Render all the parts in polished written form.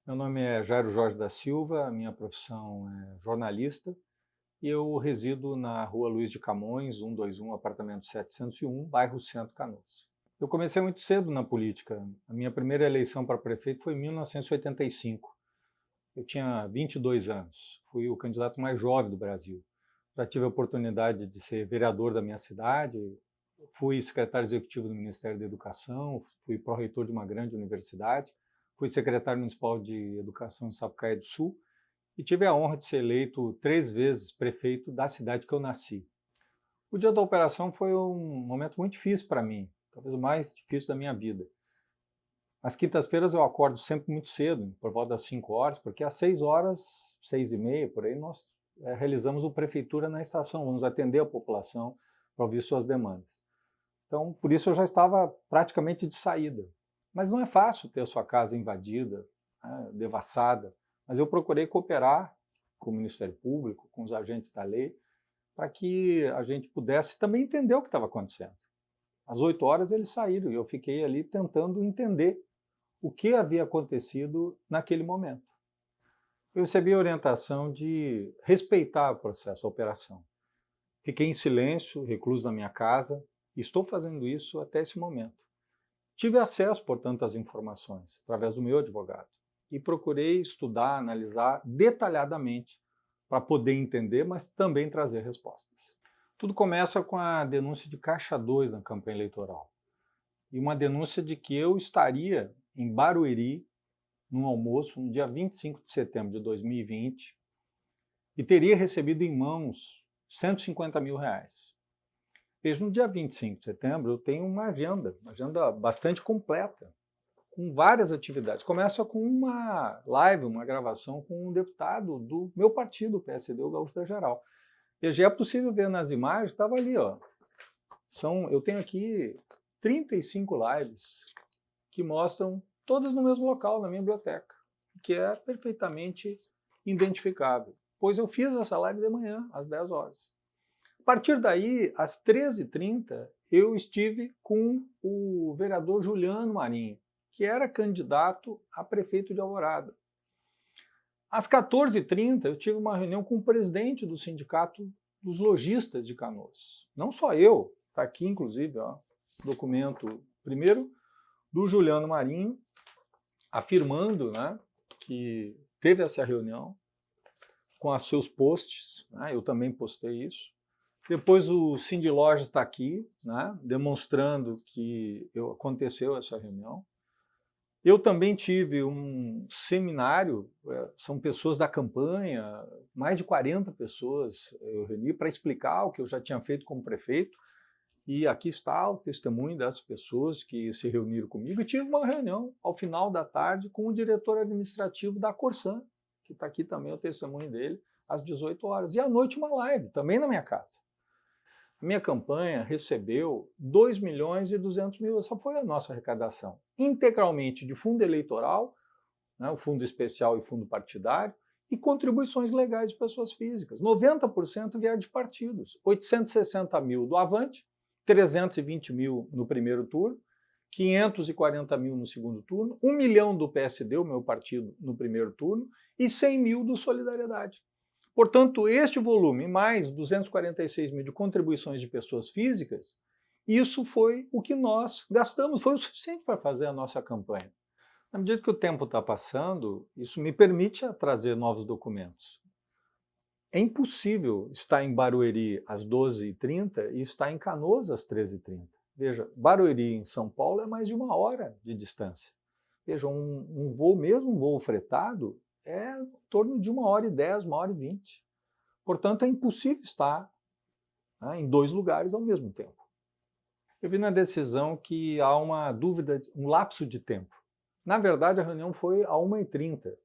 Meu nome é Jairo Jorge da Silva, a minha profissão é jornalista e eu resido na Rua Luiz de Camões, 121, apartamento 701, bairro Centro Canoas. Eu comecei muito cedo na política. A minha primeira eleição para prefeito foi em 1985. Eu tinha 22 anos, fui o candidato mais jovem do Brasil. Já tive a oportunidade de ser vereador da minha cidade, fui secretário executivo do Ministério da Educação, fui pró-reitor de uma grande universidade, fui secretário municipal de Educação em Sapucaí do Sul e tive a honra de ser eleito 3 vezes prefeito da cidade que eu nasci. O dia da operação foi um momento muito difícil para mim, talvez o mais difícil da minha vida. Às quintas-feiras eu acordo sempre muito cedo, por volta das 5 horas, porque às 6 horas, 6 e meia, por aí, nós realizamos o Prefeitura na estação, vamos atender a população para ouvir suas demandas. Então, por isso eu já estava praticamente de saída. Mas não é fácil ter a sua casa invadida, né, devassada, mas eu procurei cooperar com o Ministério Público, com os agentes da lei, para que a gente pudesse também entender o que estava acontecendo. Às 8 horas eles saíram e eu fiquei ali tentando entender o que havia acontecido naquele momento. Eu recebi a orientação de respeitar o processo, a operação. Fiquei em silêncio, recluso na minha casa, e estou fazendo isso até esse momento. Tive acesso, portanto, às informações, através do meu advogado, e procurei estudar, analisar detalhadamente, para poder entender, mas também trazer respostas. Tudo começa com a denúncia de Caixa 2 na campanha eleitoral, e uma denúncia de que eu estaria em Barueri, num almoço, no dia 25 de setembro de 2020, e teria recebido em mãos R$ 150 mil. Veja, no dia 25 de setembro eu tenho uma agenda bastante completa, com várias atividades. Começa com uma live, uma gravação com um deputado do meu partido, o PSD, o Gaúcho da Geral. E já é possível ver nas imagens, estava ali, ó. Eu tenho aqui 35 lives que mostram todas no mesmo local, na minha biblioteca, que é perfeitamente identificável. Pois eu fiz essa live de manhã, às 10 horas. A partir daí, às 13h30, eu estive com o vereador Juliano Marinho, que era candidato a prefeito de Alvorada. Às 14h30, eu tive uma reunião com o presidente do Sindicato dos Lojistas de Canoas. Não só eu, está aqui inclusive, ó, documento primeiro do Juliano Marinho, afirmando, né, que teve essa reunião com os seus posts, né, eu também postei isso. Depois o Cindy Lojas está aqui, né, demonstrando que aconteceu essa reunião. Eu também tive um seminário, são pessoas da campanha, mais de 40 pessoas eu reuni para explicar o que eu já tinha feito como prefeito, e aqui está o testemunho dessas pessoas que se reuniram comigo, e tive uma reunião ao final da tarde com o diretor administrativo da Corsan, que está aqui também o testemunho dele, às 18 horas. E à noite uma live, também na minha casa. A minha campanha recebeu 2.200.000, essa foi a nossa arrecadação, integralmente de fundo eleitoral, né, o fundo especial e fundo partidário, e contribuições legais de pessoas físicas. 90% vieram de partidos, 860 mil do Avante, 320 mil no primeiro turno, 540 mil no segundo turno, 1 milhão do PSD, o meu partido, no primeiro turno, e 100 mil do Solidariedade. Portanto, este volume, mais 246 mil de contribuições de pessoas físicas, isso foi o que nós gastamos, foi o suficiente para fazer a nossa campanha. Na medida que o tempo está passando, isso me permite trazer novos documentos. É impossível estar em Barueri às 12h30 e estar em Canoas às 13h30. Veja, Barueri em São Paulo é mais de 1 hora de distância. Veja, um voo, mesmo um voo fretado, é em torno de 1h10, 1h20. Portanto, é impossível estar, né, em 2 lugares ao mesmo tempo. Eu vi na decisão que há uma dúvida, um lapso de tempo. Na verdade, a reunião foi a 1h30.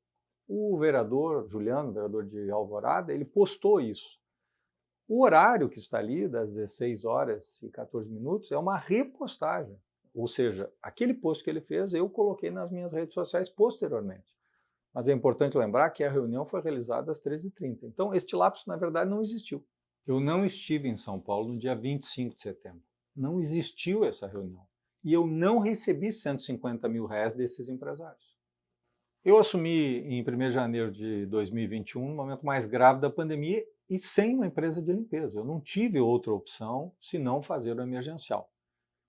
O vereador Juliano, vereador de Alvorada, ele postou isso. O horário que está ali, das 16h14, é uma repostagem. Ou seja, aquele post que ele fez, eu coloquei nas minhas redes sociais posteriormente. Mas é importante lembrar que a reunião foi realizada às 13h30. Então, este lapso, na verdade, não existiu. Eu não estive em São Paulo no dia 25 de setembro. Não existiu essa reunião. E eu não recebi R$ 150 mil desses empresários. Eu assumi em 1º de janeiro de 2021, no momento mais grave da pandemia, e sem uma empresa de limpeza. Eu não tive outra opção senão fazer o emergencial.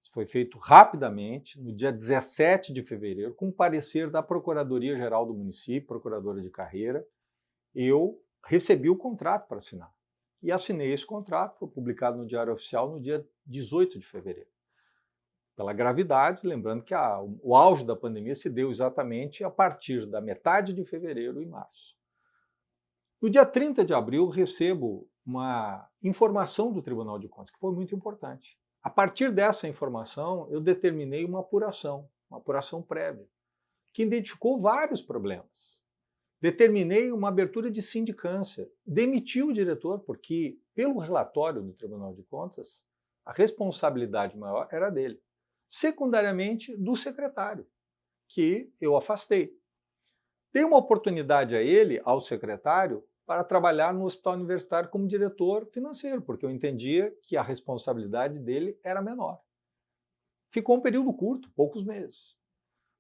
Isso foi feito rapidamente, no dia 17 de fevereiro, com parecer da Procuradoria-Geral do município, procuradora de carreira. Eu recebi o contrato para assinar. E assinei esse contrato, foi publicado no Diário Oficial no dia 18 de fevereiro. Pela gravidade, lembrando que o auge da pandemia se deu exatamente a partir da metade de fevereiro e março. No dia 30 de abril, recebo uma informação do Tribunal de Contas, que foi muito importante. A partir dessa informação, eu determinei uma apuração prévia, que identificou vários problemas. Determinei uma abertura de sindicância, demiti o diretor, porque, pelo relatório do Tribunal de Contas, a responsabilidade maior era dele. Secundariamente, do secretário, que eu afastei. Dei uma oportunidade a ele, ao secretário, para trabalhar no Hospital Universitário como diretor financeiro, porque eu entendia que a responsabilidade dele era menor. Ficou um período curto, poucos meses.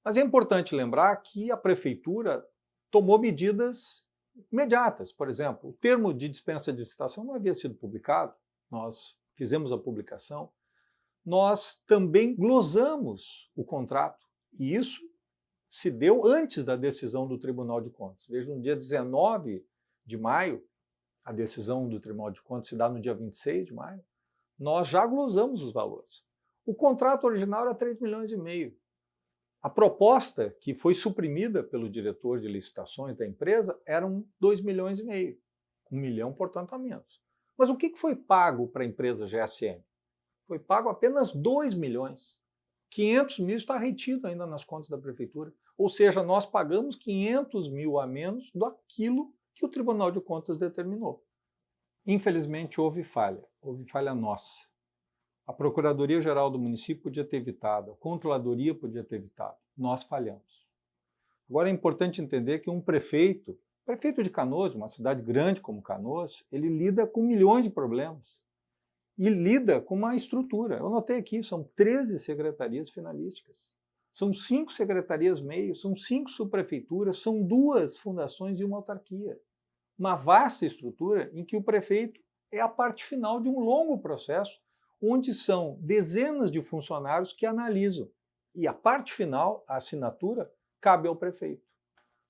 Mas é importante lembrar que a prefeitura tomou medidas imediatas. Por exemplo, o termo de dispensa de licitação não havia sido publicado, nós fizemos a publicação. Nós também glosamos o contrato, e isso se deu antes da decisão do Tribunal de Contas. Veja, no dia 19 de maio, a decisão do Tribunal de Contas se dá no dia 26 de maio, nós já glosamos os valores. O contrato original era 3,5 milhões. A proposta, que foi suprimida pelo diretor de licitações da empresa, eram 2,5 milhões. 1 milhão, portanto, a menos. Mas o que foi pago para a empresa GSM? Foi pago apenas 2 milhões. 500 mil está retido ainda nas contas da prefeitura. Ou seja, nós pagamos 500 mil a menos daquilo que o Tribunal de Contas determinou. Infelizmente, houve falha nossa. A Procuradoria-Geral do município podia ter evitado, a Controladoria podia ter evitado. Nós falhamos. Agora é importante entender que um prefeito de Canoas, uma cidade grande como Canoas, ele lida com milhões de problemas. E lida com uma estrutura. Eu notei aqui, são 13 secretarias finalísticas. São 5 secretarias-meio, são 5 subprefeituras, são 2 fundações e uma autarquia. Uma vasta estrutura em que o prefeito é a parte final de um longo processo, onde são dezenas de funcionários que analisam. E a parte final, a assinatura, cabe ao prefeito.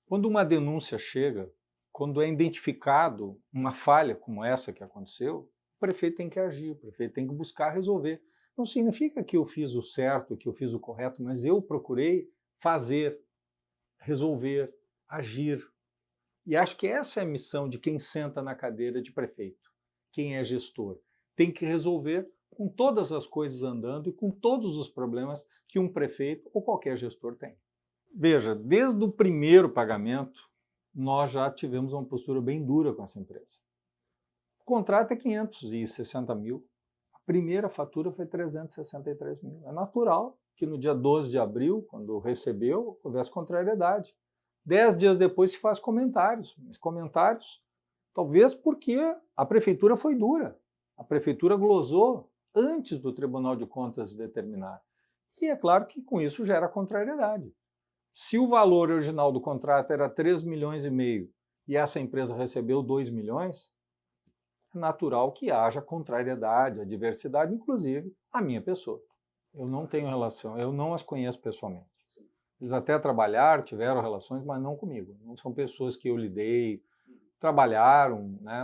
Quando uma denúncia chega, quando é identificado uma falha como essa que aconteceu, o prefeito tem que agir, o prefeito tem que buscar resolver. Não significa que eu fiz o certo, que eu fiz o correto, mas eu procurei fazer, resolver, agir. E acho que essa é a missão de quem senta na cadeira de prefeito, quem é gestor. Tem que resolver com todas as coisas andando e com todos os problemas que um prefeito ou qualquer gestor tem. Veja, desde o primeiro pagamento, nós já tivemos uma postura bem dura com essa empresa. O contrato é 560 mil, a primeira fatura foi 363 mil. É natural que no dia 12 de abril, quando recebeu, houvesse contrariedade. 10 dias depois se faz comentários, mas comentários talvez porque a prefeitura foi dura. A prefeitura glosou antes do Tribunal de Contas determinar. E é claro que com isso gera contrariedade. Se o valor original do contrato era 3,5 milhões e essa empresa recebeu 2 milhões, é natural que haja contrariedade, adversidade, inclusive a minha pessoa. Eu não tenho relação, eu não as conheço pessoalmente. Eles até trabalharam, tiveram relações, mas não comigo. Não são pessoas que eu lidei, trabalharam, né?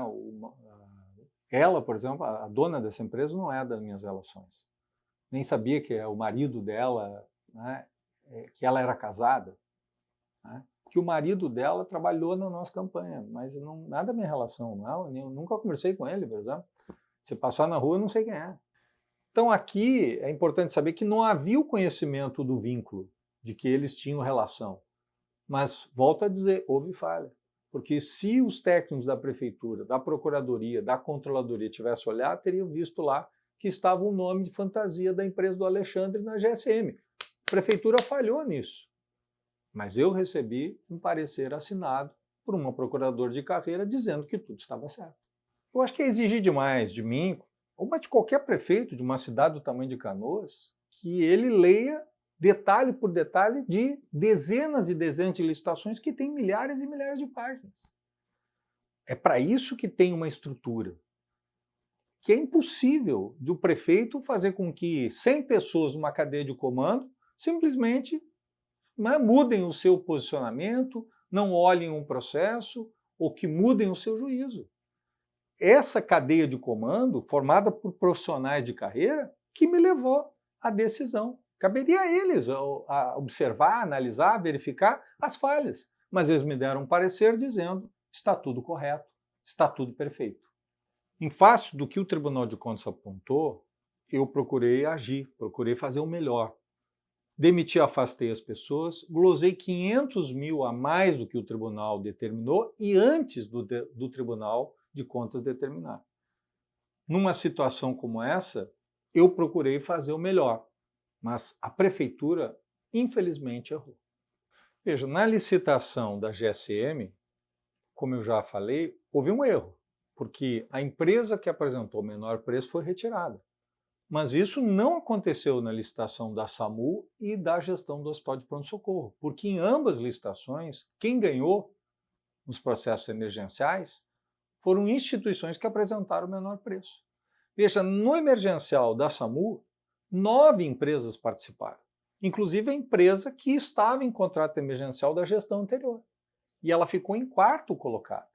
Ela, por exemplo, a dona dessa empresa não é das minhas relações. Nem sabia que o marido dela, né, que ela era casada, né, que o marido dela trabalhou na nossa campanha, mas não, nada da minha relação, não, eu nunca conversei com ele, por exemplo. Se passar na rua, eu não sei quem é. Então aqui é importante saber que não havia o conhecimento do vínculo, de que eles tinham relação. Mas, volto a dizer, houve falha. Porque se os técnicos da prefeitura, da procuradoria, da controladoria tivessem olhado, teriam visto lá que estava o nome de fantasia da empresa do Alexandre na GSM. A prefeitura falhou nisso. Mas eu recebi um parecer assinado por uma procuradora de carreira dizendo que tudo estava certo. Eu acho que é exigir demais de mim, ou de qualquer prefeito de uma cidade do tamanho de Canoas, que ele leia detalhe por detalhe, de dezenas e dezenas de licitações que têm milhares e milhares de páginas. É para isso que tem uma estrutura. Que é impossível de o prefeito fazer com que 100 pessoas numa cadeia de comando simplesmente mudem o seu posicionamento, não olhem um processo ou que mudem o seu juízo. Essa cadeia de comando, formada por profissionais de carreira, que me levou à decisão. Caberia a eles a observar, analisar, verificar as falhas. Mas eles me deram um parecer dizendo: está tudo correto, está tudo perfeito. Em face do que o Tribunal de Contas apontou, eu procurei agir, procurei fazer o melhor. Demiti, afastei as pessoas, glosei 500 mil a mais do que o tribunal determinou e antes do Tribunal de Contas determinar. Numa situação como essa, eu procurei fazer o melhor, mas a prefeitura, infelizmente, errou. Veja, na licitação da GSM, como eu já falei, houve um erro, porque a empresa que apresentou o menor preço foi retirada. Mas isso não aconteceu na licitação da SAMU e da gestão do Hospital de Pronto-Socorro, porque em ambas licitações, quem ganhou nos processos emergenciais foram instituições que apresentaram o menor preço. Veja, no emergencial da SAMU, 9 empresas participaram, inclusive a empresa que estava em contrato emergencial da gestão anterior. E ela ficou em quarto colocado.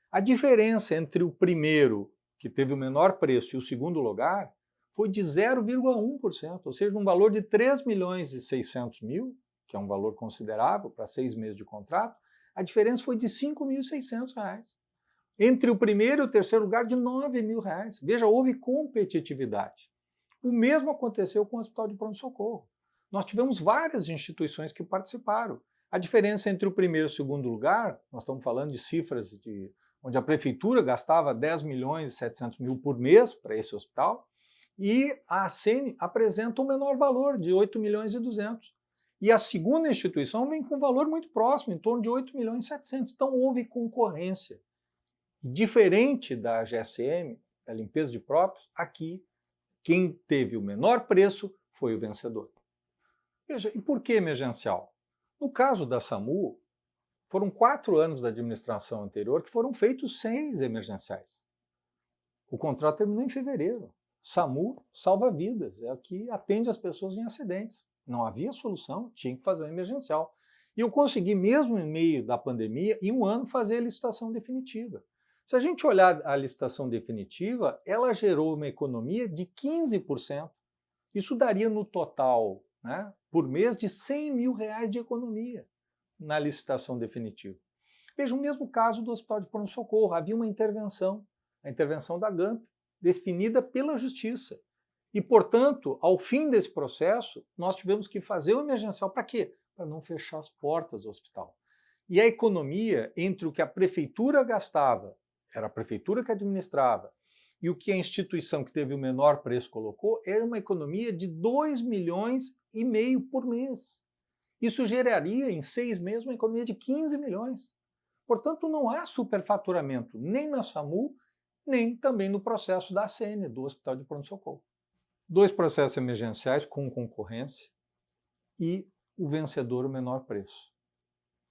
A diferença entre o primeiro, que teve o menor preço, e o segundo lugar, foi de 0,1%, ou seja, um valor de 3 milhões e 600 mil, que é um valor considerável para 6 meses de contrato, a diferença foi de R$ 5.600. Entre o primeiro e o terceiro lugar, de R$ 9.000. Veja, houve competitividade. O mesmo aconteceu com o Hospital de Pronto-Socorro. Nós tivemos várias instituições que participaram. A diferença entre o primeiro e o segundo lugar, nós estamos falando de cifras onde a prefeitura gastava 10 milhões e 700 mil por mês para esse hospital, e a ACN apresenta um menor valor, de 8 milhões e 200. E a segunda instituição vem com um valor muito próximo, em torno de 8 milhões e 700. Então houve concorrência. Diferente da GSM, a limpeza de próprios, aqui quem teve o menor preço foi o vencedor. Veja, e por que emergencial? No caso da SAMU, foram 4 anos da administração anterior que foram feitos 6 emergenciais. O contrato terminou em fevereiro. SAMU salva vidas, é o que atende as pessoas em acidentes. Não havia solução, tinha que fazer um emergencial. E eu consegui, mesmo em meio da pandemia, em um ano, fazer a licitação definitiva. Se a gente olhar a licitação definitiva, ela gerou uma economia de 15%. Isso daria no total, por mês, de R$ 100 mil de economia na licitação definitiva. Veja, o mesmo caso do Hospital de Pronto-Socorro. Havia uma intervenção, a intervenção da GAMP, definida pela Justiça. E, portanto, ao fim desse processo, nós tivemos que fazer o emergencial. Para quê? Para não fechar as portas do hospital. E a economia entre o que a prefeitura gastava, era a prefeitura que administrava, e o que a instituição que teve o menor preço colocou, era uma economia de 2 milhões e meio por mês. Isso geraria, em 6 meses, uma economia de 15 milhões. Portanto, não há superfaturamento nem na SAMU, nem também no processo da ACN, do Hospital de Pronto-Socorro. 2 processos emergenciais com concorrência e o vencedor o menor preço.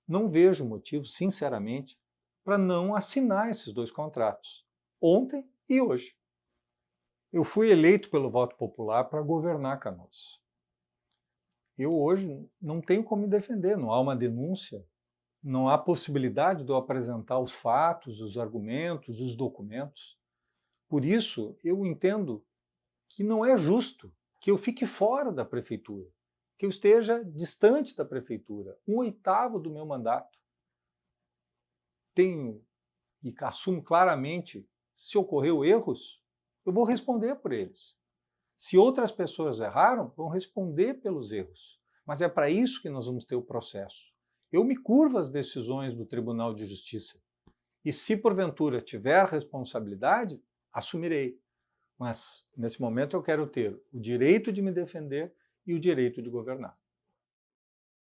Não vejo motivo, sinceramente, para não assinar esses 2 contratos, ontem e hoje. Eu fui eleito pelo voto popular para governar Canoas. Eu hoje não tenho como me defender, não há uma denúncia, não há possibilidade de eu apresentar os fatos, os argumentos, os documentos. Por isso, eu entendo que não é justo que eu fique fora da prefeitura, que eu esteja distante da prefeitura, 1/8 do meu mandato. Tenho e assumo claramente, se ocorreu erros, eu vou responder por eles. Se outras pessoas erraram, vão responder pelos erros. Mas é para isso que nós vamos ter o processo. Eu me curvo às decisões do Tribunal de Justiça. E se porventura tiver responsabilidade, assumirei. Mas, nesse momento, eu quero ter o direito de me defender e o direito de governar.